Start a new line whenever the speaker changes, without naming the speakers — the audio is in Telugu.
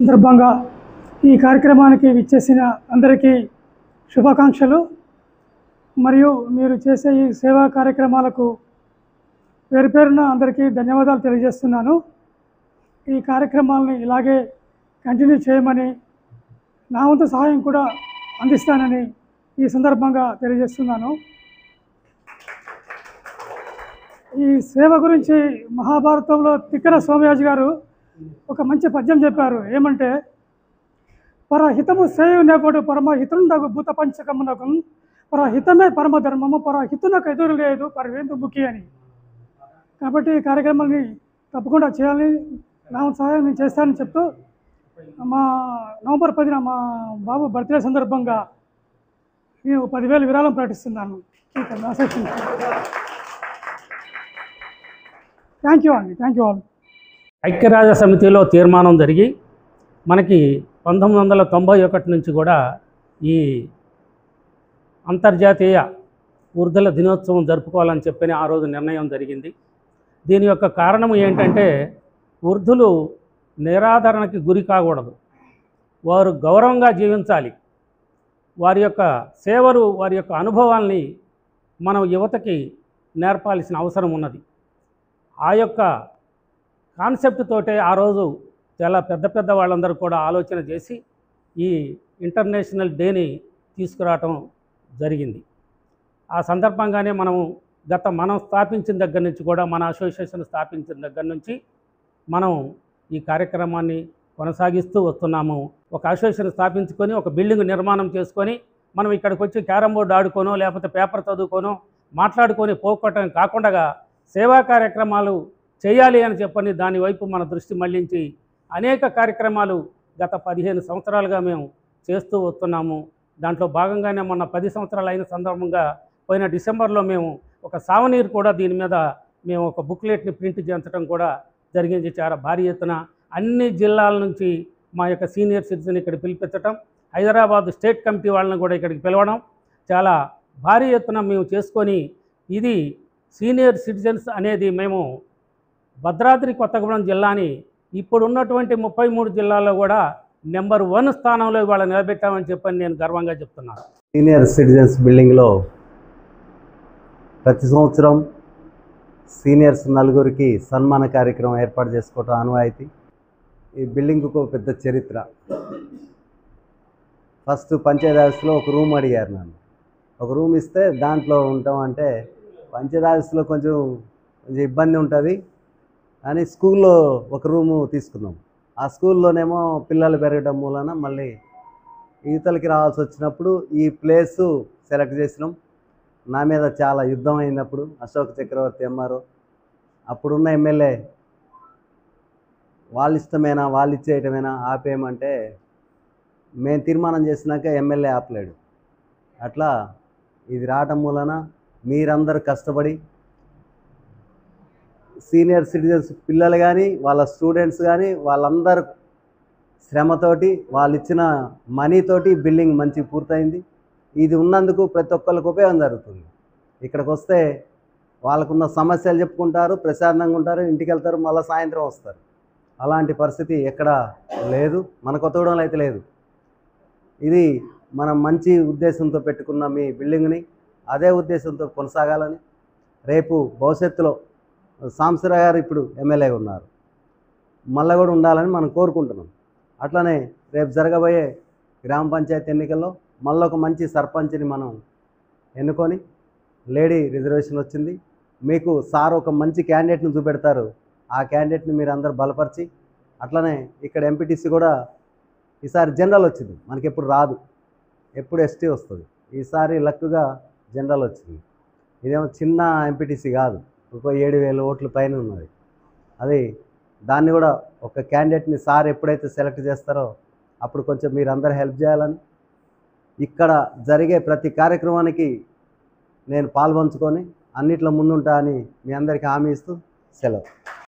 సందర్భంగా ఈ కార్యక్రమానికి విచ్చేసిన అందరికీ శుభాకాంక్షలు. మరియు మీరు చేసే ఈ సేవా కార్యక్రమాలకు పేరు పేరున అందరికీ ధన్యవాదాలు తెలియజేస్తున్నాను. ఈ కార్యక్రమాలని ఇలాగే కంటిన్యూ చేయమని, నా వంతు సహాయం కూడా అందిస్తానని ఈ సందర్భంగా తెలియజేస్తున్నాను. ఈ సేవ గురించి మహాభారతంలో తిక్కన సోమయాజి గారు ఒక మంచి పద్యం చెప్పారు. ఏమంటే, పరహితము సేయు నేపడు పరమహితుండగు భూత పంచకమునకు, పరహితమే పరమధర్మము, పరహితునకు ఎదురు లేదు పరవేందు ముఖి అని. కాబట్టి ఈ కార్యక్రమాన్ని తప్పకుండా చేయాలని, నా సహాయం నేను చేస్తానని చెప్తూ, మా నవంబర్ 10న మా బాబు బర్త్డే సందర్భంగా నేను 10,000 విరాళం ప్రకటిస్తున్నాను. థ్యాంక్ యూ అండి. Thank you all.
ఐక్యరాజ్య సమితిలో తీర్మానం జరిగి మనకి 1991 నుంచి కూడా ఈ అంతర్జాతీయ వృద్ధుల దినోత్సవం జరుపుకోవాలని చెప్పని ఆ రోజు నిర్ణయం జరిగింది. దీని యొక్క కారణం ఏంటంటే, వృద్ధులు నిరాదరణకి గురి కాకూడదు, వారు గౌరవంగా జీవించాలి. వారి యొక్క సేవలు, వారి యొక్క అనుభవాల్ని మనం యువతకి నేర్పాల్సిన అవసరం ఉన్నది. ఆ యొక్క కాన్సెప్ట్ తోటే ఆ రోజు చాలా పెద్ద వాళ్ళందరూ కూడా ఆలోచన చేసి ఈ ఇంటర్నేషనల్ డేని తీసుకురావటం జరిగింది. ఆ సందర్భంగానే మనం స్థాపించిన దగ్గర నుంచి కూడా, మన అసోసియేషన్ స్థాపించిన దగ్గర నుంచి మనం ఈ కార్యక్రమాన్ని కొనసాగిస్తూ వస్తున్నాము. ఒక అసోసియేషన్ స్థాపించుకొని, ఒక బిల్డింగ్ నిర్మాణం చేసుకొని, మనం ఇక్కడికి వచ్చి క్యారమ్ బోర్డు ఆడుకోనో లేకపోతే పేపర్ చదువుకోనో మాట్లాడుకొని పోగొట్టడం కాకుండా సేవా కార్యక్రమాలు చేయాలి అని చెప్పని దాని వైపు మన దృష్టి మళ్లించి అనేక కార్యక్రమాలు గత 15 సంవత్సరాలుగా మేము చేస్తూ వస్తున్నాము. దాంట్లో భాగంగానే మొన్న 10 సంవత్సరాలు అయిన సందర్భంగా పోయిన డిసెంబర్లో మేము ఒక సావనీరు కూడా దీని మీద మేము ఒక బుక్లెట్ని ప్రింట్ చేయించడం కూడా జరిగింది. చాలా భారీ ఎత్తున అన్ని జిల్లాల నుంచి మా యొక్క సీనియర్ సిటిజన్ ఇక్కడ పిలిపించటం, హైదరాబాద్ స్టేట్ కమిటీ వాళ్ళని కూడా ఇక్కడికి పిలవడం, చాలా భారీ ఎత్తున మేము చేసుకొని, ఇది సీనియర్ సిటిజన్స్ అనేది మేము భద్రాద్రి కొత్తగూడెం జిల్లాని ఇప్పుడున్నటువంటి 33 జిల్లాల్లో కూడా నెంబర్ 1 స్థానంలో ఇవాళ నిలబెట్టామని చెప్పని నేను గర్వంగా చెప్తున్నాను.
సీనియర్ సిటిజన్స్ బిల్డింగ్లో ప్రతి సంవత్సరం సీనియర్స్ నలుగురికి సన్మాన కార్యక్రమం ఏర్పాటు చేసుకోవటం ఆనవాయితీ. ఈ బిల్డింగ్కు పెద్ద చరిత్ర. ఫస్ట్ పంచాయతీ ఆఫీస్లో ఒక రూమ్ అడిగారు నన్ను. ఒక రూమ్ ఇస్తే దాంట్లో ఉంటాం అంటే, పంచాయతీ ఆఫీస్లో కొంచెం ఇబ్బంది ఉంటుంది అని స్కూల్లో ఒక రూము తీసుకున్నాం. ఆ స్కూల్లోనేమో పిల్లలు పెరగడం మూలన మళ్ళీ ఈతలకి రావాల్సి వచ్చినప్పుడు ఈ ప్లేసు సెలెక్ట్ చేసినాం. నా మీద చాలా యుద్ధం అయినప్పుడు అశోక్ చక్రవర్తి ఎంఆర్ఓ, అప్పుడున్న ఎమ్మెల్యే, వాళ్ళ ఇష్టమేనా, వాళ్ళు ఇచ్చేయటమేనా, ఆపేయమంటే మేము తీర్మానం చేసినాక ఎమ్మెల్యే ఆపలేడు. అట్లా ఇది రావటం మూలన మీరందరూ కష్టపడి సీనియర్ సిటిజన్స్ పిల్లలు కానీ, వాళ్ళ స్టూడెంట్స్ కానీ, వాళ్ళందరూ శ్రమతోటి, వాళ్ళు ఇచ్చిన మనీతోటి బిల్డింగ్ మంచి పూర్తయింది. ఇది ఉన్నందుకు ప్రతి ఒక్కరికి ఉపయోగం జరుగుతుంది. ఇక్కడికి వస్తే వాళ్ళకున్న సమస్యలు చెప్పుకుంటారు, ప్రశాంతంగా ఉంటారు, ఇంటికి వెళ్తారు, మళ్ళీ సాయంత్రం వస్తారు. అలాంటి పరిస్థితి ఎక్కడ లేదు, మన కొత్తగూడెంలో అయితే లేదు. ఇది మనం మంచి ఉద్దేశంతో పెట్టుకున్న మీ బిల్డింగ్ని అదే ఉద్దేశంతో కొనసాగాలని, రేపు భవిష్యత్తులో సాంబశివరావు గారు ఇప్పుడు ఎమ్మెల్యేగా ఉన్నారు, మళ్ళీ కూడా ఉండాలని మనం కోరుకుంటున్నాం. అట్లనే రేపు జరగబోయే గ్రామ పంచాయతీ ఎన్నికల్లో మళ్ళీ ఒక మంచి సర్పంచ్ని మనం ఎన్నుకొని, లేడీ రిజర్వేషన్ వచ్చింది, మీకు సార్ ఒక మంచి క్యాండిడేట్ని చూపెడతారు. ఆ క్యాండిడేట్ని మీరు అందరు బలపరిచి, అట్లనే ఇక్కడ ఎంపీటీసీ కూడా ఈసారి జనరల్ వచ్చింది, మనకి ఎప్పుడు రాదు, ఎప్పుడు ఎస్టీ వస్తుంది. ఈసారి లక్కుగా జనరల్ వచ్చింది. ఇదేమో చిన్న ఎంపీటీసీ కాదు, ఒక 7,000 ఓట్ల పైన ఉన్నది. అది దాన్ని కూడా ఒక క్యాండిడేట్ని సార్ ఎప్పుడైతే సెలెక్ట్ చేస్తారో అప్పుడు కొంచెం మీరు అందరు హెల్ప్ చేయాలని, ఇక్కడ జరిగే ప్రతి కార్యక్రమానికి నేను పాల్పంచుకొని అన్నిట్లో ముందుంటా అని మీ అందరికీ హామీ ఇస్తూ సెలవు.